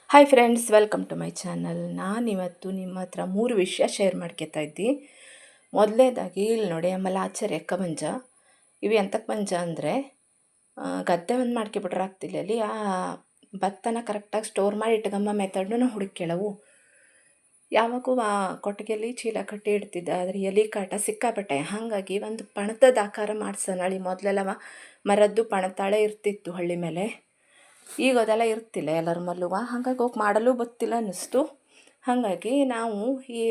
Hi friends, welcome to my channel. ನಾನಿವತ್ತು ನಿಮ್ಮ ಹತ್ರ 3 ವಿಷಯ ಶೇರ್ ಮಾಡ್ಕೊತಾ ಇದ್ದಿ. ಮೊದಲನೇದಾಗಿ ಇಲ್ಲಿ ನೋಡಿ, ಆಮೇಲೆ ಆಚಾರ್ಯ ಕಬಂಜ. ಇವು ಎಂತಕ್ಕೆ ಬಂಜ ಅಂದರೆ, ಗದ್ದೆ ಒಂದು ಮಾಡ್ಕೊಬಿಟ್ರೆ ಆಗ್ತಿಲ್ಲ ಅಲ್ಲಿ ಆ ಭತ್ತನ ಕರೆಕ್ಟಾಗಿ ಸ್ಟೋರ್ ಮಾಡಿ ಇಟ್ಕೊಂಬ ಮೆಥಡ್ನು ಹುಡುಕ್ಯಳವು. ಯಾವಾಗೂ ಕೊಟ್ಟಿಗೆಯಲ್ಲಿ ಚೀಲ ಕಟ್ಟಿ ಇಡ್ತಿದ್ದ, ಆದರೆ ಎಲೆ ಕಾಟ ಸಿಕ್ಕಾಪಟ್ಟೆ. ಹಾಗಾಗಿ ಒಂದು ಪಣತದ ಆಕಾರ ಮಾಡ್ಸೋಣ. ಮೊದಲೆಲ್ಲ ಮರದ್ದು ಪಣತಾಳೆ ಇರ್ತಿತ್ತು ಹಳ್ಳಿ ಮೇಲೆ. ಈಗ ಅದೆಲ್ಲ ಇರ್ತಿಲ್ಲ ಎಲ್ಲರ ಮಲ್ಲುವ. ಹಾಗಾಗಿ ಹೋಗಿ ಮಾಡಲು ಗೊತ್ತಿಲ್ಲ ಅನ್ನಿಸ್ತು. ಹಾಗಾಗಿ ನಾವು ಈ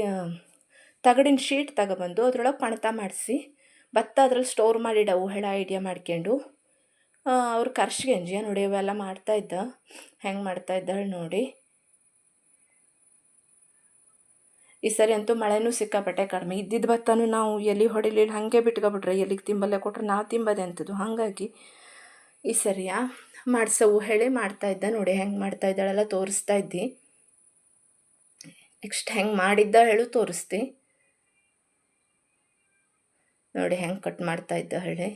ತಗಡಿನ ಶೀಟ್ ತಗೊಬಂದು ಅದ್ರೊಳಗೆ ಪಣತ ಮಾಡಿಸಿ ಭತ್ತ ಅದ್ರಲ್ಲಿ ಸ್ಟೋರ್ ಮಾಡಿಡವು ಹೇಳ ಐಡಿಯಾ ಮಾಡ್ಕೊಂಡು ಅವ್ರು ಕರ್ಸ್ಗೆಂಜಿ ನೋಡಿ ಅವೆಲ್ಲ ಮಾಡ್ತಾಯಿದ್ದ. ಹೆಂಗೆ ಮಾಡ್ತಾಯಿದ್ದಾಳೆ ನೋಡಿ. ಈ ಸರಿ ಅಂತೂ ಮಳೆನೂ ಸಿಕ್ಕಾಪಟ್ಟೆ ಕಡಿಮೆ. ಇದ್ದಿದ್ದು ಭತ್ತನೂ ನಾವು ಎಲ್ಲಿ ಹೊಡಿಲಿಲ್ಲ, ಹಾಗೆ ಬಿಟ್ಕೊಬಿಟ್ರೆ ಎಲ್ಲಿಗೆ ತಿಂಬಲ್ಲೇ ಕೊಟ್ರೆ ನಾವು ತಿಂಬದೆ ಅಂತದ್ದು. ಹಾಗಾಗಿ ಈ ಸರಿಯ ಮಾಡ್ಸವು ಹೇಳಿ ಮಾಡ್ತಾಯಿದ್ದ ನೋಡಿ. ಹೆಂಗೆ ಮಾಡ್ತಾಯಿದ್ದಾಳೆಲ್ಲ ತೋರಿಸ್ತಾ ಇದ್ದಿ. ನೆಕ್ಸ್ಟ್ ಹೆಂಗೆ ಮಾಡಿದ್ದ ಹೇಳು ತೋರಿಸ್ತಿ ನೋಡಿ. ಹೆಂಗೆ ಕಟ್ ಮಾಡ್ತಾಯಿದ್ದ ಹೇಳಿ.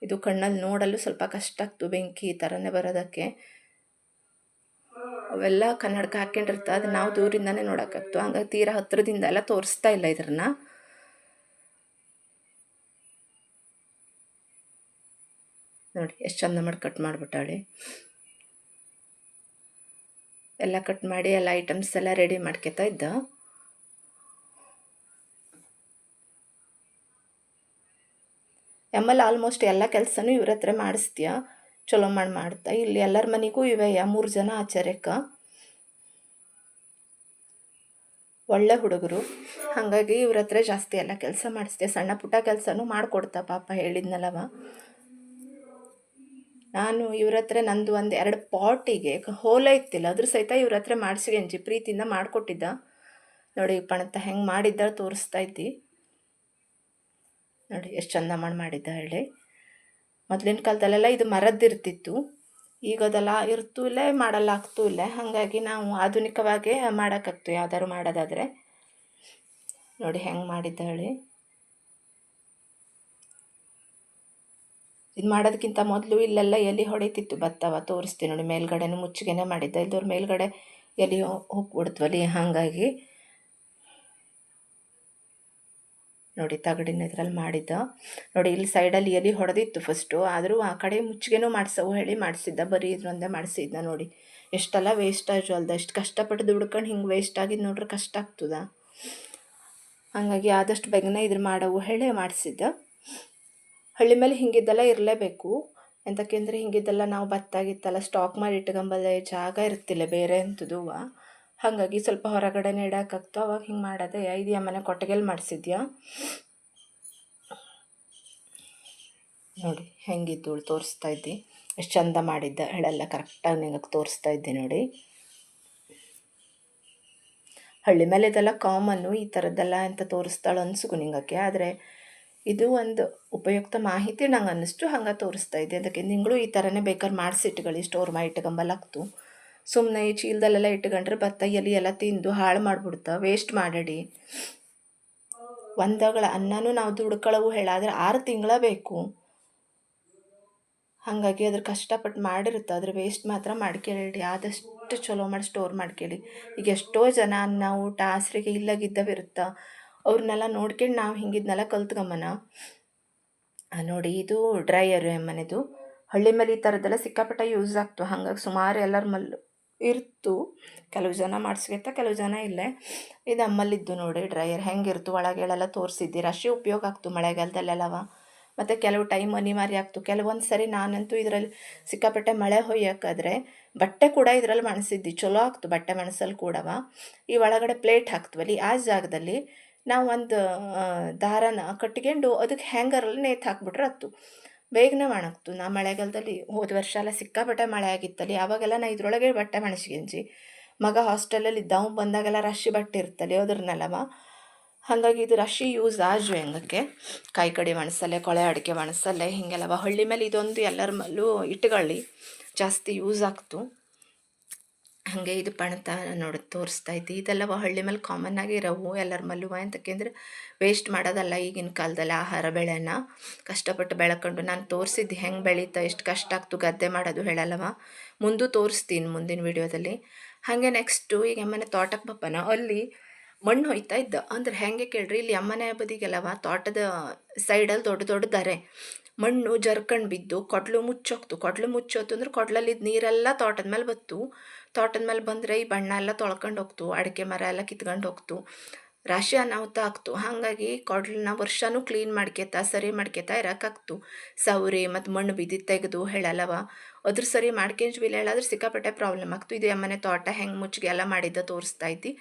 ಇದು ಕಣ್ಣಲ್ಲಿ ನೋಡಲು ಸ್ವಲ್ಪ ಕಷ್ಟ ಆಗ್ತು, ಬೆಂಕಿ ಈ ಥರನೇ ಬರೋದಕ್ಕೆ. ಅವೆಲ್ಲ ಕನ್ನಡಕ ಹಾಕ್ಕೊಂಡಿರ್ತ, ಅದು ನಾವು ದೂರಿಂದನೇ ನೋಡೋಕ್ಕಾಗ್ತು. ಹಂಗಾಗಿ ತೀರಾ ಹತ್ರದಿಂದ ಎಲ್ಲ ತೋರಿಸ್ತಾ ಇಲ್ಲ ಇದ್ರನ್ನ. ನೋಡಿ ಎಷ್ಟು ಚಂದ ಮಾಡಿ ಕಟ್ ಮಾಡಿಬಿಟ್ಟಾಳೆ. ಎಲ್ಲ ಕಟ್ ಮಾಡಿ ಎಲ್ಲ ಐಟಮ್ಸ್ ಎಲ್ಲ ರೆಡಿ ಮಾಡ್ಕೊತಾ ಇದ್ದ. ಎಮ್ಮಲ್ಲಿ ಆಲ್ಮೋಸ್ಟ್ ಎಲ್ಲ ಕೆಲಸನೂ ಇವ್ರ ಹತ್ರ ಮಾಡಿಸ್ತೀಯ, ಚಲೋ ಮಾಡ್ತಾ. ಇಲ್ಲಿ ಎಲ್ಲರ ಮನೆಗೂ ಇವೆ 3 ಜನ ಆಚಾರ್ಯಕ್ಕ, ಒಳ್ಳೆ ಹುಡುಗರು. ಹಾಗಾಗಿ ಇವ್ರ ಹತ್ರ ಜಾಸ್ತಿ ಎಲ್ಲ ಕೆಲಸ ಮಾಡಿಸ್ತೀಯ. ಸಣ್ಣ ಪುಟ್ಟ ಕೆಲಸನೂ ಮಾಡಿಕೊಡ್ತಾ ಪಾಪ, ಹೇಳಿದ್ನಲ್ಲವ. ನಾನು ಇವ್ರ ಹತ್ರ ನಂದು 1-2 ಪಾಟಿಗೆ ಹೋಲ ಇತ್ತಿಲ್ಲ, ಅದ್ರ ಸಹಿತ ಇವ್ರ ಹತ್ರ ಮಾಡಿಸ್ಗೆಂಜಿ ಪ್ರೀತಿಯಿಂದ ಮಾಡಿಕೊಟ್ಟಿದ್ದ ನೋಡಿ. ಪಣತ ಹೆಂಗೆ ಮಾಡಿದ್ದ ತೋರಿಸ್ತಾ ಇದ್ದಿ ನೋಡಿ. ಎಷ್ಟು ಚಂದ ಮಾಡಿದ್ದ ಹೇಳಿ. ಮೊದಲಿನ ಕಾಲದಲ್ಲೆಲ್ಲ ಇದು ಮರದ್ದಿರ್ತಿತ್ತು, ಈಗ ಅದೆಲ್ಲ ಇರ್ತೂ ಇಲ್ಲ, ಮಾಡಲ್ಲ ಆಗ್ತೂ ಇಲ್ಲ. ಹಾಗಾಗಿ ನಾವು ಆಧುನಿಕವಾಗೇ ಮಾಡೋಕ್ಕಾಗ್ತು ಯಾವ್ದಾದ್ರು ಮಾಡೋದಾದರೆ. ನೋಡಿ ಹೆಂಗೆ ಮಾಡಿದ್ದ ಹೇಳಿ. ಇದು ಮಾಡೋದಕ್ಕಿಂತ ಮೊದಲು ಇಲ್ಲೆಲ್ಲ ಎಲೆ ಹೊಡಿತಿತ್ತು ಭತ್ತವ, ತೋರಿಸ್ತೀನಿ ನೋಡಿ. ಮೇಲ್ಗಡೆನೂ ಮುಚ್ಚಿಗೆನೆ ಮಾಡಿದ್ದ, ಇಲ್ದವ್ರ ಮೇಲ್ಗಡೆ ಎಲೆ ಹೋಗ್ಬಿಡ್ತ್ವಲ್ಲಿ. ಹಾಗಾಗಿ ನೋಡಿ ತಗಡಿನ ಇದ್ರಲ್ಲಿ ಮಾಡಿದ್ದ ನೋಡಿ. ಇಲ್ಲಿ ಸೈಡಲ್ಲಿ ಎಲೆ ಹೊಡೆದಿತ್ತು ಫಸ್ಟು, ಆದರೂ ಆ ಕಡೆ ಮುಚ್ಚಿಗೆನೂ ಮಾಡಿಸವು ಹೇಳಿ ಮಾಡಿಸಿದ್ದ. ಬರೀ ಇದ್ರೊಂದೇ ಮಾಡಿಸಿದ್ದ ನೋಡಿ. ಎಷ್ಟೆಲ್ಲ ವೇಸ್ಟಾಜು ಅಲ್ದ. ಎಷ್ಟು ಕಷ್ಟಪಟ್ಟು ದುಡ್ಕೊಂಡು ಹಿಂಗೆ ವೇಸ್ಟ್ ಆಗಿದ್ದು ನೋಡ್ರೆ ಕಷ್ಟ ಆಗ್ತದ. ಹಾಗಾಗಿ ಆದಷ್ಟು ಬೇಗನೆ ಇದ್ರ ಮಾಡವು ಹೇಳಿ ಮಾಡಿಸಿದ್ದ. ಹಳ್ಳಿ ಮೇಲೆ ಹಿಂಗಿದ್ದೆಲ್ಲ ಇರಲೇಬೇಕು. ಎಂತಕ್ಕೆಂದರೆ ಹಿಂಗಿದ್ದೆಲ್ಲ ನಾವು ಭತ್ತ ಗಿತ್ತೆಲ್ಲ ಸ್ಟಾಕ್ ಮಾಡಿ ಇಟ್ಕೊಂಬಲ್ಲೇ ಜಾಗ ಇರ್ತಿಲ್ಲ ಬೇರೆ ಅಂತದೂ. ಹಾಗಾಗಿ ಸ್ವಲ್ಪ ಹೊರಗಡೆನೇ ಇಡೋಕ್ಕಾಗ್ತು. ಅವಾಗ ಹಿಂಗೆ ಮಾಡೋದೆ. ಇದು ಮನೆ ಕೊಟ್ಟಿಗೆಲ್ಲಿ ಮಾಡಿಸಿದ್ಯಾ ನೋಡಿ. ಹೆಂಗಿದ್ದು ತೋರಿಸ್ತಾ ಇದ್ದಿ. ಎಷ್ಟು ಚಂದ ಮಾಡಿದ್ದ ಹೇಳೆಲ್ಲ ಕರೆಕ್ಟಾಗಿ ನಿಮಗೆ ತೋರಿಸ್ತಾ ಇದ್ದೆ ನೋಡಿ. ಹಳ್ಳಿ ಮೇಲೆ ಇದೆಲ್ಲ ಕಾಮನ್ನು, ಈ ಥರದ್ದೆಲ್ಲ ಅಂತ ತೋರಿಸ್ತಾಳೆ ಅನ್ಸುಗು ನಿಂಗಕ್ಕೆ. ಆದರೆ ಇದು ಒಂದು ಉಪಯುಕ್ತ ಮಾಹಿತಿ ನಂಗೆ ಅನ್ನಿಸ್ತು, ಹಂಗೆ ತೋರಿಸ್ತಾ ಇದ್ದೆ. ಅದಕ್ಕೆ ನಿಂಗಳು ಈ ಥರನೇ ಬೇಕಾದ್ರೆ ಮಾಡಿಸಿಟ್ಕೊಳ್ಳಿ, ಸ್ಟೋರ್ ಮಾಡಿ ಇಟ್ಕೊಂಬಲಾಗ್ತು. ಸುಮ್ಮನೆ ಈ ಚೀಲದಲ್ಲೆಲ್ಲ ಇಟ್ಕೊಂಡ್ರೆ ಭತ್ತ ಎಲೆ ಎಲ್ಲ ತಿಂದು ಹಾಳು ಮಾಡಿಬಿಡ್ತಾ, ವೇಸ್ಟ್ ಮಾಡಡಿ. ಒಂದಗಳ ಅನ್ನನೂ ನಾವು ದುಡ್ಕೊಳ್ಳವು ಹೇಳಾದ್ರೆ 6 ತಿಂಗಳ ಬೇಕು. ಹಾಗಾಗಿ ಅದ್ರ ಕಷ್ಟಪಟ್ಟು ಮಾಡಿರುತ್ತೆ, ಅದ್ರ ವೇಸ್ಟ್ ಮಾತ್ರ ಮಾಡ್ಕೊಳ್ಳಿ. ಆದಷ್ಟು ಚಲೋ ಮಾಡಿ ಸ್ಟೋರ್ ಮಾಡ್ಕೊಳ್ಳಿ. ಈಗ ಎಷ್ಟೋ ಜನ ಅನ್ನ ಊಟ ಆಸರೆಗೆ ಇಲ್ಲಗಿದ್ದವಿರುತ್ತಾ, ಅವ್ರನ್ನೆಲ್ಲ ನೋಡ್ಕೊಂಡು ನಾವು ಹಿಂಗಿದ್ನೆಲ್ಲ ಕಲ್ತ್ಕೊಂಬನ. ನೋಡಿ ಇದು ಡ್ರೈಯರು ಮನೆದು. ಹಳ್ಳಿ ಮೇಲೆ ಈ ಥರದ್ದೆಲ್ಲ ಸಿಕ್ಕಾಪಟ್ಟೆ ಯೂಸ್ ಆಗ್ತು. ಹಾಗಾಗಿ ಸುಮಾರು ಎಲ್ಲರ ಮಲ್ಲು ಇರ್ತು. ಕೆಲವು ಜನ ಮಾಡಿಸ್ಕೊತ, ಕೆಲವು ಜನ ಇಲ್ಲೇ. ಇದು ಅಮ್ಮಲ್ಲಿದ್ದು ನೋಡಿ ಡ್ರೈಯರ್. ಹೆಂಗಿರ್ತು ಒಳಗೆಳೆಲ್ಲ ತೋರಿಸಿದ್ದಿ. ರಶಿ ಉಪಯೋಗ ಆಗ್ತು ಮಳೆಗಾಲದಲ್ಲೆಲ್ಲವ. ಮತ್ತು ಕೆಲವು ಟೈಮ್ ಅನಿವಾರ್ಯ ಆಗ್ತು. ಕೆಲವೊಂದು ಸರಿ ನಾನಂತೂ ಇದರಲ್ಲಿ ಸಿಕ್ಕಾಪಟ್ಟೆ ಮಳೆ ಹೊಯ್ಯೋಕ್ಕಾದ್ರೆ ಬಟ್ಟೆ ಕೂಡ ಇದರಲ್ಲಿ ಮಣಿಸಿದ್ದಿ. ಚಲೋ ಆಗ್ತು ಬಟ್ಟೆ ಮಣಸಲ್ಲಿ ಕೂಡವ. ಈ ಒಳಗಡೆ ಪ್ಲೇಟ್ ಹಾಕ್ತೀವಲ್ಲಿ ಆ ಜಾಗದಲ್ಲಿ ನಾವು ಒಂದು ದಾರನ ಕಟ್ಕೊಂಡು ಅದಕ್ಕೆ ಹ್ಯಾಂಗರಲ್ಲಿ ನೇತು ಹಾಕ್ಬಿಟ್ರೆ ಹತ್ತು ಬೇಗನೆ ಒಣಗ್ತು. ನಾ ಮಳೆಗಾಲದಲ್ಲಿ ಹೋದ ವರ್ಷ ಎಲ್ಲ ಸಿಕ್ಕಾಪಟ್ಟೆ ಮಳೆ ಆಗಿತ್ತಲ್ಲಿ, ಆವಾಗೆಲ್ಲ ನಾ ಇದ್ರೊಳಗೆ ಬಟ್ಟೆ ಮಣಿಸ್ಗೆಂಜಿ. ಮಗ ಹಾಸ್ಟೆಲಲ್ಲಿ ಇದ್ದಾವ ಬಂದಾಗೆಲ್ಲ ರಶಿ ಬಟ್ಟೆ ಇರ್ತಲ್ಲಿ ಅದ್ರನ್ನೆಲ್ಲವ. ಹಾಗಾಗಿ ಇದು ರಶಿ ಯೂಸ್ ಆಜು ಹೆಂಗಕ್ಕೆ ಕಾಯಿ ಕಡಿ ಒಣಸಲ್ಲೇ, ಕೊಳೆ ಅಡಿಕೆ ಒಣಸಲ್ಲೇ ಹೀಗೆಲ್ಲವ. ಹಳ್ಳಿ ಮೇಲೆ ಇದೊಂದು ಎಲ್ಲರ ಮಲ್ಲೂ ಇಟ್ಕೊಳ್ಳಿ, ಜಾಸ್ತಿ ಯೂಸ್ ಆಗ್ತು. ಹಾಗೆ ಇದು ಪಣತ ನೋಡಿ ತೋರಿಸ್ತಾ ಇದ್ದೆ. ಇದೆಲ್ಲ ಹಳ್ಳಿ ಮೇಲೆ ಕಾಮನ್ ಆಗಿರೋವು ಎಲ್ಲರ ಮಲ್ಲುವ ಅಂತಕೆಂದ್ರೆ ವೇಸ್ಟ್ ಮಾಡೋದಲ್ಲ ಈಗಿನ ಕಾಲದಲ್ಲಿ ಆಹಾರ ಬೆಳೆನ ಕಷ್ಟಪಟ್ಟು ಬೆಳ್ಕೊಂಡು ನಾನು ತೋರಿಸಿದ್ದು ಹೆಂಗೆ ಬೆಳೀತಾ ಎಷ್ಟು ಕಷ್ಟ ಆಗ್ತು ಗದ್ದೆ ಮಾಡೋದು ಹೇಳಲ್ಲವ ಮುಂದೂ ತೋರಿಸ್ತೀನಿ ಮುಂದಿನ ವಿಡಿಯೋದಲ್ಲಿ. ಹಾಗೆ ನೆಕ್ಸ್ಟು ಈಗ ಅಮ್ಮನೆ ತೋಟಕ್ಕೆ ಬಪ್ಪನ ಅಲ್ಲಿ ಮಣ್ಣು ಹೊಯ್ತಾ ಇದ್ದ ಅಂದ್ರೆ ಹೆಂಗೆ ಕೇಳ್ರಿ ಇಲ್ಲಿ ಅಮ್ಮನೆ ಬದಿಗೆಲ್ಲವ ತೋಟದ ಸೈಡಲ್ಲಿ ದೊಡ್ಡ ದೊಡ್ಡ ದರೆ ಮಣ್ಣು ಜರ್ಕಂಡು ಬಿದ್ದು ಕೊಡ್ಲು ಮುಚ್ಚೋತು ಅಂದ್ರೆ ಕೊಡ್ಲಲ್ಲಿದ್ದ ನೀರೆಲ್ಲ ತೋಟದ ಮೇಲೆ ಬತ್ತು. ತೋಟದ ಮೇಲೆ ಬಂದರೆ ಈ ಬಣ್ಣ ಎಲ್ಲ ತೊಳ್ಕೊಂಡು ಹೋಗ್ತು, ಅಡಿಕೆ ಮರ ಎಲ್ಲ ಕಿತ್ಕೊಂಡು ಹೋಗ್ತು, ರಾಶಿ ಅನಾಹುತ ಆಗ್ತು. ಹಾಗಾಗಿ ಕೊಡ್ಲನ್ನ ವರ್ಷನೂ ಕ್ಲೀನ್ ಸರಿ ಮಾಡ್ಕೊತಾ ಇರೋಕ್ಕಾಗ್ತು. ಸೌರಿ ಮತ್ತು ಮಣ್ಣು ಬಿದ್ದಿದ್ದು ತೆಗೆದು ಹೇಳಲ್ಲವ ಅದ್ರ ಸರಿ ಮಾಡ್ಕೊಂಡ್ವಿಲ್ಲ ಹೇಳಾದ್ರೆ ಸಿಕ್ಕಾಪಟ್ಟೆ ಪ್ರಾಬ್ಲಮ್ ಆಗ್ತು. ಇದು ಮನೆ ತೋಟ ಹೆಂಗೆ ಮುಚ್ಚಿಗೆ ಎಲ್ಲ ಮಾಡಿದ್ದ ತೋರಿಸ್ತಾ ಇದ್ದಿ.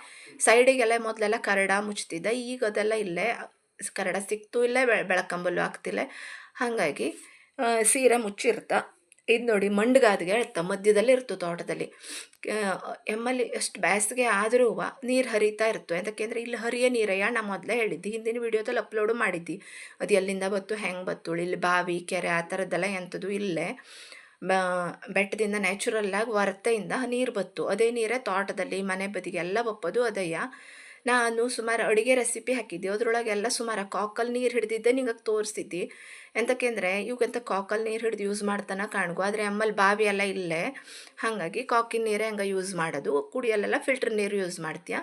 ಸೈಡಿಗೆಲ್ಲ ಮೊದಲೆಲ್ಲ ಕರಡ ಮುಚ್ತಿದ್ದ, ಈಗ ಅದೆಲ್ಲ ಇಲ್ಲೇ ಕರಡ ಸಿಕ್ತು ಇಲ್ಲೇ ಬೆಳಕಂಬಲು ಆಗ್ತಿಲ್ಲ. ಹಾಗಾಗಿ ಸೀರೆ ಮುಚ್ಚಿರ್ತ. ಇದು ನೋಡಿ ಮಂಡ್ಗಾದಿಗೆ ಹೇಳ್ತಾ ಮಧ್ಯದಲ್ಲಿ ಇರ್ತು ತೋಟದಲ್ಲಿ. ಎಮ್ಮಲ್ಲಿ ಎಷ್ಟು ಬೇಸಿಗೆ ಆದರೂ ನೀರು ಹರಿತಾ ಇರ್ತು. ಯಾಕೆಂದರೆ ಇಲ್ಲಿ ಹರಿಯೋ ನೀರಯ್ಯ ನಾ ಮೊದಲೇ ಹೇಳಿದ್ದಿ, ಹಿಂದಿನ ವೀಡಿಯೋದಲ್ಲಿ ಅಪ್ಲೋಡು ಮಾಡಿದ್ದಿ. ಅದು ಎಲ್ಲಿಂದ ಬತ್ತು ಹೆಂಗೆ ಬತ್ತು ಇಲ್ಲಿ ಬಾವಿ ಕೆರೆ ಆ ಥರದ್ದೆಲ್ಲ ಎಂಥದ್ದು ಇಲ್ಲೇ ಬೆಟ್ಟದಿಂದ ನ್ಯಾಚುರಲ್ಲಾಗಿ ಹೊರತೆಯಿಂದ ನೀರು ಬತ್ತು. ಅದೇ ನೀರೇ ತೋಟದಲ್ಲಿ ಮನೆ ಬದಿಗೆ ಎಲ್ಲ ಬಪ್ಪದು ಅದಯ್ಯ. ನಾನು ಸುಮಾರು ಅಡುಗೆ ರೆಸಿಪಿ ಹಾಕಿದ್ದೆ, ಅದ್ರೊಳಗೆಲ್ಲ ಸುಮಾರು ಕಾಕಲ್ಲಿ ನೀರು ಹಿಡ್ದಿದ್ದೆ ನಿಂಗೆ ತೋರಿಸಿದ್ದಿ. ಎಂತಕ್ಕೆಂದರೆ ಇವಾಗಂತ ಕಾಕಲ್ಲಿ ನೀರು ಹಿಡ್ದು ಯೂಸ್ ಮಾಡ್ತಾನೆ ಕಾಣ್ಗು, ಆದರೆ ಆಮೇಲೆ ಬಾವಿ ಎಲ್ಲ ಇಲ್ಲೇ. ಹಾಗಾಗಿ ಕಾಕಿನ ನೀರೇ ಹಂಗೆ ಯೂಸ್ ಮಾಡೋದು, ಕುಡಿಯಲ್ಲೆಲ್ಲ ಫಿಲ್ಟರ್ ನೀರು ಯೂಸ್ ಮಾಡ್ತೀಯ.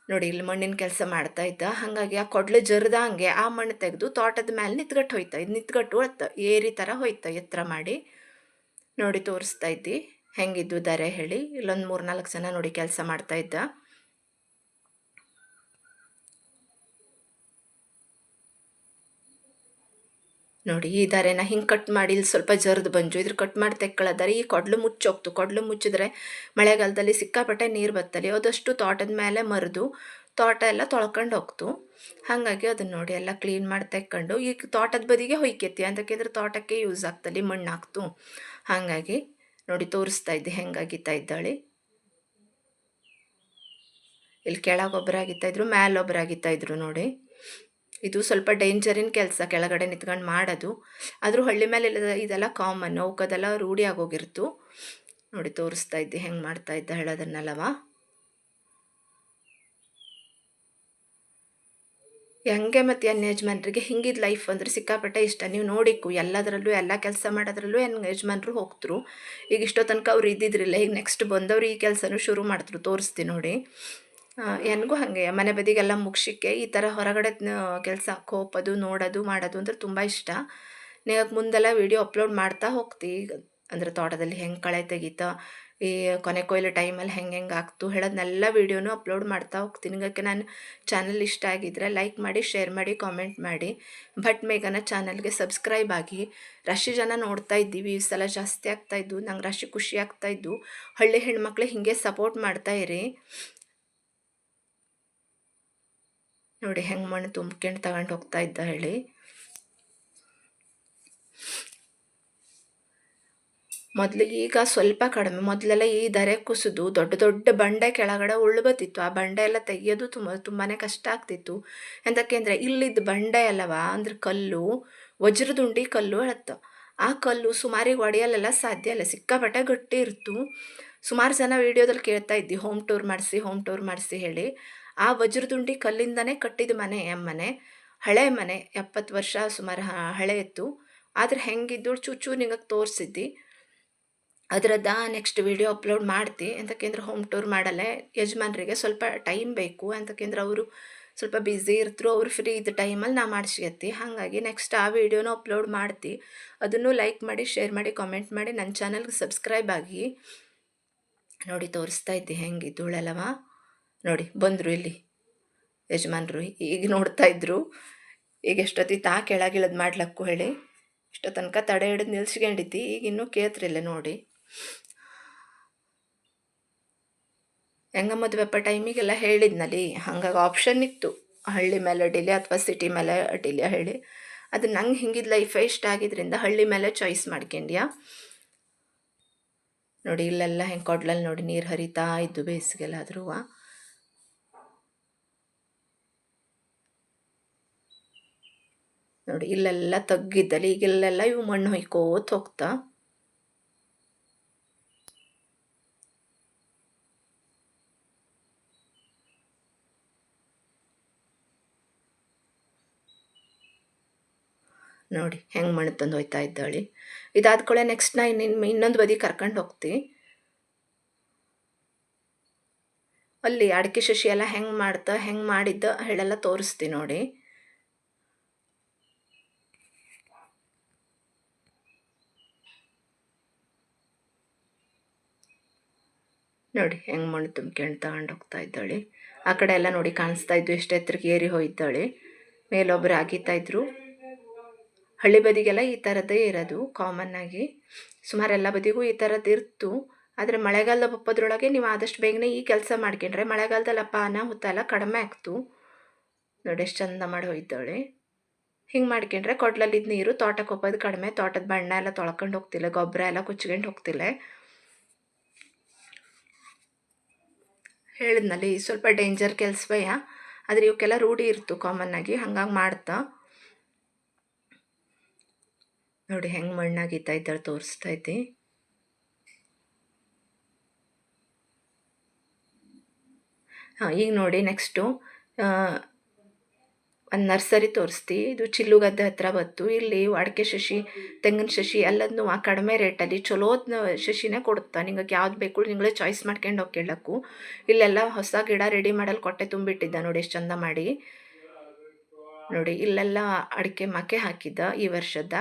ನೋಡಿ ಇಲ್ಲಿ ಮಣ್ಣಿನ ಕೆಲಸ ಮಾಡ್ತಾ ಇದ್ದ. ಹಾಗಾಗಿ ಆ ಕೊಡ್ಲು ಜರ್ದಂಗೆ ಆ ಮಣ್ಣು ತೆಗೆದು ತೋಟದ ಮೇಲೆ ನಿತ್ಗಟ್ಟು ಹೋಯ್ತಾ. ಇದು ನಿತ್ಗಟ್ಟು ಏರಿ ಥರ ಹೋಯ್ತಾ ಎತ್ತರ ಮಾಡಿ. ನೋಡಿ ತೋರಿಸ್ತಾ ಇದ್ದಿ ಹೆಂಗಿದ್ದು ದರೆ ಹೇಳಿ. ಇಲ್ಲೊಂದು 3-4 ಜನ ನೋಡಿ ಕೆಲಸ ಮಾಡ್ತಾ ಇದ್ದ. ನೋಡಿ ಈ ದಾರೆನ ಹಿಂಗೆ ಕಟ್ ಮಾಡಿ ಇಲ್ಲಿ ಸ್ವಲ್ಪ ಜರ್ದು ಬಂಜು ಇದ್ರ ಕಟ್ ಮಾಡಿ ತೆಕ್ಕೊಳ್ಳೋದಾರೆ ಈ ಕೊಡ್ಲು ಮುಚ್ಚೋಗ್ತು. ಕೊಡ್ಲು ಮುಚ್ಚಿದ್ರೆ ಮಳೆಗಾಲದಲ್ಲಿ ಸಿಕ್ಕಾಪಟ್ಟೆ ನೀರು ಬತ್ತಲ್ಲಿ ಅದಷ್ಟು ತೋಟದ ಮೇಲೆ ಮರಿದು ತೋಟ ಎಲ್ಲ ತೊಳ್ಕೊಂಡು ಹೋಗ್ತು. ಹಾಗಾಗಿ ಅದನ್ನು ನೋಡಿ ಎಲ್ಲ ಕ್ಲೀನ್ ಮಾಡಿ ತೆಕ್ಕೊಂಡು ಈಗ ತೋಟದ ಬದಿಗೆ ಹೊಯ್ಕೆತಿ ಅಂತಕ್ಕಿದ್ರೆ ತೋಟಕ್ಕೆ ಯೂಸ್ ಆಗ್ತಲ್ಲಿ ಮಣ್ಣು ಹಾಕ್ತು. ಹಾಗಾಗಿ ನೋಡಿ ತೋರಿಸ್ತಾ ಇದ್ದೆ ಹೆಂಗಾಗಿತ್ತಾ ಇದ್ದಾಳೆ. ಇಲ್ಲಿ ಕೆಳಗೊಬ್ಬರ ಆಗಿತ್ತಾ ಇದ್ರು ಮೇಲೊಬ್ಬರ ಆಗಿತ್ತಾ ಇದ್ರು ನೋಡಿ. ಇದು ಸ್ವಲ್ಪ ಡೇಂಜರಿನ ಕೆಲಸ ಕೆಳಗಡೆ ನಿಂತ್ಕೊಂಡು ಮಾಡೋದು. ಆದರೂ ಹಳ್ಳಿ ಮೇಲೆ ಇದೆಲ್ಲ ಕಾಮನ್, ಅವಕ್ಕದೆಲ್ಲ ರೂಢಿ ಆಗೋಗಿರ್ತು. ನೋಡಿ ತೋರಿಸ್ತಾ ಇದ್ದೆ ಹೆಂಗೆ ಮಾಡ್ತಾ ಇದ್ದ ಹೇಳೋದನ್ನಲ್ಲವ. ಹೆಂಗೆ ಮತ್ತು ಯಜಮಾನ್ರಿಗೆ ಹಿಂಗಿದ ಲೈಫ್ ಅಂದರೆ ಸಿಕ್ಕಾಪಟ್ಟೆ ಇಷ್ಟ. ನೀವು ನೋಡಿಕ್ಕು ಎಲ್ಲದರಲ್ಲೂ ಎಲ್ಲ ಕೆಲಸ ಮಾಡೋದ್ರಲ್ಲೂ ಯಜಮಾನ್ರು ಹೋಗ್ತರು. ಈಗ ಇಷ್ಟೋ ತನಕ ಅವ್ರು ಇದ್ದಿದ್ರಿಲ್ಲ, ಈಗ ನೆಕ್ಸ್ಟ್ ಬಂದವರು ಈ ಕೆಲಸನೂ ಶುರು ಮಾಡ್ತರು. ತೋರಿಸ್ತೀನಿ ನೋಡಿ. ನನಗೂ ಹಾಗೆ ಮನೆ ಬದಿಗೆಲ್ಲ ಮುಗಿಸಿಕ್ಕೆ ಈ ಥರ ಹೊರಗಡೆ ಕೆಲಸ ಹೋಗೋದು ನೋಡೋದು ಮಾಡೋದು ಅಂದ್ರೆ ತುಂಬ ಇಷ್ಟ. ನೀವು ಮುಂದೆಲ್ಲ ವೀಡಿಯೋ ಅಪ್ಲೋಡ್ ಮಾಡ್ತಾ ಹೋಗ್ತಿ. ಅಂದರೆ ತೋಟದಲ್ಲಿ ಹೆಂಗೆ ಕಳೆ ತೆಗಿತಾ, ಈ ಕೊನೆ ಕೊಯ್ಲು ಟೈಮಲ್ಲಿ ಹೆಂಗೆ ಆಗ್ತು ಹೇಳೋದನ್ನೆಲ್ಲ ವೀಡಿಯೋನು ಅಪ್ಲೋಡ್ ಮಾಡ್ತಾ ಹೋಗ್ತೀನಿ. ನಿಮಗೆ ನನ್ನ ಚಾನಲ್ ಇಷ್ಟ ಆಗಿದ್ದರೆ ಲೈಕ್ ಮಾಡಿ, ಶೇರ್ ಮಾಡಿ, ಕಾಮೆಂಟ್ ಮಾಡಿ. ಬಟ್ ಮೇಘನ ಚಾನಲ್ಗೆ ಸಬ್ಸ್ಕ್ರೈಬ್ ಆಗಿ. ರಾಶಿ ಜನ ನೋಡ್ತಾ ಇದ್ದೀವಿ, ಈ ಸಲ ಜಾಸ್ತಿ ಆಗ್ತಾಯಿದ್ದು, ನಂಗೆ ರಾಶಿ ಖುಷಿ ಆಗ್ತಾಯಿದ್ದು. ಹಳ್ಳಿ ಹೆಣ್ಮಕ್ಳು ಹೀಗೆ ಸಪೋರ್ಟ್ ಮಾಡ್ತಾ ಇರಿ. ನೋಡಿ ಹೆಂಗೆ ಮಣ್ಣು ತುಂಬ್ಕೊಂಡು ತಗೊಂಡು ಹೋಗ್ತಾ ಇದ್ದ ಹೇಳಿ. ಮೊದಲು ಈಗ ಸ್ವಲ್ಪ ಕಡಿಮೆ. ಮೊದಲೆಲ್ಲ ಈ ದರೆ ಕುಸಿದು ದೊಡ್ಡ ದೊಡ್ಡ ಬಂಡೆ ಕೆಳಗಡೆ ಉಳ್ಳು ಬತ್ತಿತ್ತು. ಆ ಬಂಡೆ ಎಲ್ಲ ತೆಗಿಯೋದು ತುಂಬಾ ಕಷ್ಟ ಆಗ್ತಿತ್ತು. ಎಂತಕ್ಕೆಂದರೆ ಇಲ್ಲಿದ್ದ ಬಂಡೆ ಅಲ್ಲವಾ ಅಂದ್ರೆ ಕಲ್ಲು ವಜ್ರದುಂಡಿ ಕಲ್ಲು ಹೇಳತ್ತ. ಆ ಕಲ್ಲು ಸುಮಾರಿಗೆ ಒಡೆಯಲ್ಲೆಲ್ಲ ಸಾಧ್ಯ ಇಲ್ಲ, ಸಿಕ್ಕಾಪಟ್ಟೆ ಗಟ್ಟಿ ಇರ್ತು. ಸುಮಾರು ಜನ ವೀಡಿಯೋದಲ್ಲಿ ಕೇಳ್ತಾ ಇದ್ದಿ ಹೋಮ್ ಟೂರ್ ಮಾಡಿಸಿ ಹೇಳಿ. ಆ ವಜ್ರದುಂಡಿ ಕಲ್ಲಿಂದನೇ ಕಟ್ಟಿದ ಮನೆ ಮನೆ, ಹಳೆ ಮನೆ, 70 ವರ್ಷ ಸುಮಾರು ಹಳೆ ಇತ್ತು. ಆದರೆ ಹೆಂಗಿದ್ದು ಚೂಚು ನಿಂಗೆ ತೋರಿಸಿದ್ದಿ. ಅದರದ್ದು ನೆಕ್ಸ್ಟ್ ವೀಡಿಯೋ ಅಪ್ಲೋಡ್ ಮಾಡ್ತಿ. ಎಂತಕ್ಕೆಂದ್ರೆ ಹೋಮ್ ಟೂರ್ ಮಾಡಲ್ಲೇ ಯಜಮಾನ್ರಿಗೆ ಸ್ವಲ್ಪ ಟೈಮ್ ಬೇಕು. ಎಂತಕ್ಕೆಂದ್ರೆ ಅವರು ಸ್ವಲ್ಪ ಬ್ಯುಸಿ ಇರ್ತರು, ಅವ್ರು ಫ್ರೀ ಇದ್ದ ಟೈಮಲ್ಲಿ ನಾ ಮಾಡಿಸ್ಕತ್ತಿ. ಹಾಗಾಗಿ ನೆಕ್ಸ್ಟ್ ಆ ವೀಡಿಯೋನೂ ಅಪ್ಲೋಡ್ ಮಾಡ್ತಿ. ಅದನ್ನು ಲೈಕ್ ಮಾಡಿ, ಶೇರ್ ಮಾಡಿ, ಕಾಮೆಂಟ್ ಮಾಡಿ, ನನ್ನ ಚಾನಲ್ಗೆ ಸಬ್ಸ್ಕ್ರೈಬ್ ಆಗಿ. ನೋಡಿ ತೋರಿಸ್ತಾ ಇದ್ದೆ ಹೆಂಗಿದ್ದಳಲ್ಲವ. ನೋಡಿ ಬಂದರು ಇಲ್ಲಿ ಯಜಮಾನ್ರು, ಈಗ ನೋಡ್ತಾ ಇದ್ರು. ಈಗ ಎಷ್ಟೊತ್ತಿ ತಾ ಕೆಳಗಿಳದು ಮಾಡ್ಲಕ್ಕು ಹೇಳಿ ಇಷ್ಟೋ ತನಕ ತಡೆ ಹಿಡಿದು ನಿಲ್ಸ್ಕೊಂಡಿದ್ದಿ. ಈಗ ಇನ್ನೂ ಕೇಳ್ತ್ರಿಲ್ಲ ನೋಡಿ. ಹೆಂಗ ಮದುವೆ ಹಬ್ಬ ಟೈಮಿಗೆಲ್ಲ ಹೇಳಿದ್ನಲ್ಲಿ, ಹಂಗಾಗಿ ಆಪ್ಷನ್ ಇತ್ತು ಹಳ್ಳಿ ಮೇಲೆ ಅಡ್ಡಿಲಿ ಅಥವಾ ಸಿಟಿ ಮೇಲೆ ಅಡ್ಡಿಲಿ ಹೇಳಿ. ಅದು ನಂಗೆ ಹಿಂಗಿದ ಲೈಫೇ ಇಷ್ಟ ಆಗಿದ್ರಿಂದ ಹಳ್ಳಿ ಮೇಲೆ ಚಾಯ್ಸ್ ಮಾಡ್ಕೊಂಡ್ಯಾ. ನೋಡಿ ಇಲ್ಲೆಲ್ಲ ಹೆಂಗೆ ಕೊಡ್ಲಲ್ಲಿ ನೋಡಿ ನೀರು ಹರಿತಾ ಇದ್ದು ಬೇಸಿಗೆಲ್ಲಾದ್ರೂ. ನೋಡಿ ಇಲ್ಲೆಲ್ಲ ತಗ್ಗಿದ್ದಲ್ಲಿ ಈಗೆಲ್ಲೆಲ್ಲ ಇವು ಮಣ್ಣು ಹೊಯ್ಕೋತ ಹೋಗ್ತಾ. ನೋಡಿ ಹೆಂಗೆ ಮಣ್ಣು ತಂದು ಹೋಯ್ತಾ ಇದ್ದಾಳೆ. ಇದಾದ ಕೂಡಲೇ ನೆಕ್ಸ್ಟ್ ನಾ ಇನ್ನೊಂದು ಬದಿ ಕರ್ಕೊಂಡು ಹೋಗ್ತಿ. ಅಲ್ಲಿ ಅಡಿಕೆ ಶಶಿ ಎಲ್ಲ ಹೆಂಗೆ ಮಾಡಿದ್ದ ಹೇಳೆಲ್ಲ ತೋರಿಸ್ತೀನಿ ನೋಡಿ. ನೋಡಿ ಹೆಂಗೆ ಮಣ್ಣು ತುಂಬ್ಕೊಂಡು ತಗೊಂಡು ಹೋಗ್ತಾ ಇದ್ದಾಳೆ. ಆ ಕಡೆ ಎಲ್ಲ ನೋಡಿ ಕಾಣಿಸ್ತಾ ಇದ್ದು ಎಷ್ಟು ಎತ್ತರಕ್ಕೆ ಏರಿ ಹೋಗಿದ್ದಾಳೆ. ಮೇಲೊಬ್ಬರು ಆಗಿತ್ತಾ ಹಳ್ಳಿ ಬದಿಗೆಲ್ಲ ಈ ಥರದ್ದೇ ಇರೋದು ಕಾಮನ್ ಆಗಿ. ಸುಮಾರು ಎಲ್ಲ ಬದಿಗೂ ಈ ಥರದ್ದು ಇರ್ತು. ಆದರೆ ಮಳೆಗಾಲದ ಬಪ್ಪದ್ರೊಳಗೆ ನೀವು ಆದಷ್ಟು ಬೇಗನೆ ಈ ಕೆಲಸ ಮಾಡ್ಕೊಂಡ್ರೆ ಮಳೆಗಾಲದಲ್ಲಪ್ಪ ಅನಾಹುತ ಎಲ್ಲ ಕಡಿಮೆ ಆಗ್ತು. ನೋಡಿ ಎಷ್ಟು ಚಂದ ಮಾಡಿ ಹೋಗಿದ್ದಾಳೆ. ಹಿಂಗೆ ಮಾಡ್ಕೊಂಡ್ರೆ ಕೊಡ್ಲಲ್ಲಿದ್ದ ನೀರು ತೋಟಕ್ಕೆ ಹೋಗೋದು ಕಡಿಮೆ, ತೋಟದ ಬಣ್ಣ ಎಲ್ಲ ತೊಳ್ಕೊಂಡು ಹೋಗ್ತಿಲ್ಲ, ಗೊಬ್ಬರ ಎಲ್ಲ ಕುಚ್ಕೊಂಡು ಹೋಗ್ತಿಲ್ಲ. ಹೇಳಿದ್ನಲ್ಲಿ ಸ್ವಲ್ಪ ಡೇಂಜರ್ ಕೆಲಸವಯ್ಯ, ಆದರೆ ಇವಕ್ಕೆಲ್ಲ ರೂಢಿ ಇರ್ತು ಕಾಮನ್ ಆಗಿ, ಹಂಗಾಗಿ ಮಾಡ್ತಾ. ನೋಡಿ ಹೆಂಗೆ ಮಣ್ಣಾಗಿತ್ತಾ ಇದ್ದಾರೆ ತೋರಿಸ್ತಾ ಇದ್ದೆ. ಹಾಂ, ಈಗ ನೋಡಿ ನೆಕ್ಸ್ಟು ಒಂದು ನರ್ಸರಿ ತೋರಿಸ್ತಿ. ಇದು ಚಿಲ್ಲುಗದ್ದೆ ಹತ್ರ ಬತ್ತು. ಇಲ್ಲಿ ಅಡಿಕೆ ಶಶಿ, ತೆಂಗಿನ ಶಶಿ ಎಲ್ಲದನ್ನೂ ಕಡಿಮೆ ರೇಟಲ್ಲಿ ಚಲೋದ್ನ ಶಶಿನೇ ಕೊಡುತ್ತಾ. ನಿಂಗೆ ಯಾವ್ದು ಬೇಕು ನಿங்களೇ ಚಾಯ್ಸ್ ಮಾಡ್ಕೊಂಡು ಹೋಗಿ ಕೇಳಕ್ಕೂ. ಇಲ್ಲೆಲ್ಲ ಹೊಸ ಗಿಡ ರೆಡಿ ಮಾಡಲು ಕೊಟ್ಟೆ ತುಂಬಿಟ್ಟಿದ್ದ ನೋಡಿ ಎಷ್ಟು ಚಂದ ಮಾಡಿ. ನೋಡಿ ಇಲ್ಲೆಲ್ಲ ಅಡಿಕೆ ಮಕ್ಕೆ ಹಾಕಿದ್ದ ಈ ವರ್ಷದ.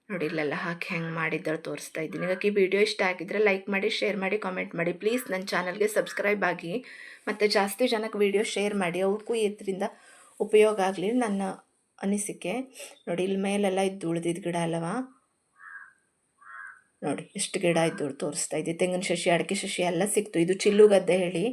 ನೋಡಿ ಇಲ್ಲೆಲ್ಲ ಹಾಕಿ ಹೆಂಗೆ ಮಾಡಿದ್ದಳು ತೋರಿಸ್ತಾ ಇದ್ದೀನಿ. ನಿಮಗೆ ಈ ವಿಡಿಯೋ ಇಷ್ಟ ಆಗಿದ್ರೆ ಲೈಕ್ ಮಾಡಿ, ಶೇರ್ ಮಾಡಿ, ಕಾಮೆಂಟ್ ಮಾಡಿ. ಪ್ಲೀಸ್ ನನ್ನ ಚಾನಲ್ಗೆ ಸಬ್ಸ್ಕ್ರೈಬ್ ಆಗಿ ಮತ್ತು ಜಾಸ್ತಿ ಜನಕ್ಕೆ ವಿಡಿಯೋ ಶೇರ್ ಮಾಡಿ, ಅವ್ರಿಗೂ ಇದರಿಂದ ಉಪಯೋಗ ಆಗಲಿ ನನ್ನ ಅನಿಸಿಕೆ. ನೋಡಿ ಇಲ್ಲಿ ಮೇಲೆಲ್ಲ ಇದ್ದು ಉಳಿದಿದ್ದು ಗಿಡ ಅಲ್ಲವಾ. ನೋಡಿ ಎಷ್ಟು ಗಿಡ ಇದ್ದು ತೋರಿಸ್ತಾ ಇದ್ದೆ. ತೆಂಗಿನ ಶಶಿ, ಅಡಿಕೆ ಶಶಿ ಎಲ್ಲ ಸಿಕ್ತು. ಇದು ಚಿಲ್ಲುಗದ್ದೆ ಹೇಳಿ.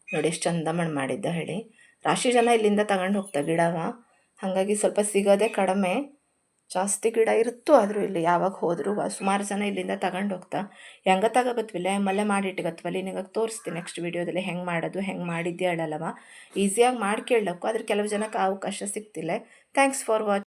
ನೋಡಿ ಎಷ್ಟು ಚಂದ ಮಾಡಿದ್ದ ಹೇಳಿ. ರಾಶಿ ಜನ ಇಲ್ಲಿಂದ ತಗೊಂಡು ಹೋಗ್ತಾ ಗಿಡವ, ಹಾಗಾಗಿ ಸ್ವಲ್ಪ ಸಿಗೋದೇ ಕಡಿಮೆ. ಜಾಸ್ತಿ ಗಿಡ ಇರುತ್ತೋ ಆದರೂ ಇಲ್ಲಿ ಯಾವಾಗ ಹೋದರೂ ಸುಮಾರು ಜನ ಇಲ್ಲಿಂದ ತಗೊಂಡು ಹೋಗ್ತಾ. ಹೆಂಗೆ ತಗೋಬತ್ವಿಲ್ಲ ಮಲ್ಲೆ ಮಾಡಿಟ್ಗತ್ವಲ್ಲಿ ನಿಮಗೆ ತೋರಿಸ್ತೀನಿ ನೆಕ್ಸ್ಟ್ ವೀಡಿಯೋದಲ್ಲಿ ಹೆಂಗೆ ಮಾಡೋದು, ಹೆಂಗೆ ಮಾಡಿದ್ದೆ ಹೇಳಲ್ಲವ. ಈಸಿಯಾಗಿ ಮಾಡಿ ಕೇಳಕ್ಕೂ, ಆದರೆ ಕೆಲವು ಜನಕ್ಕೆ ಅವಕಾಶ ಸಿಗ್ತಿಲ್ಲ. Thanks for watching.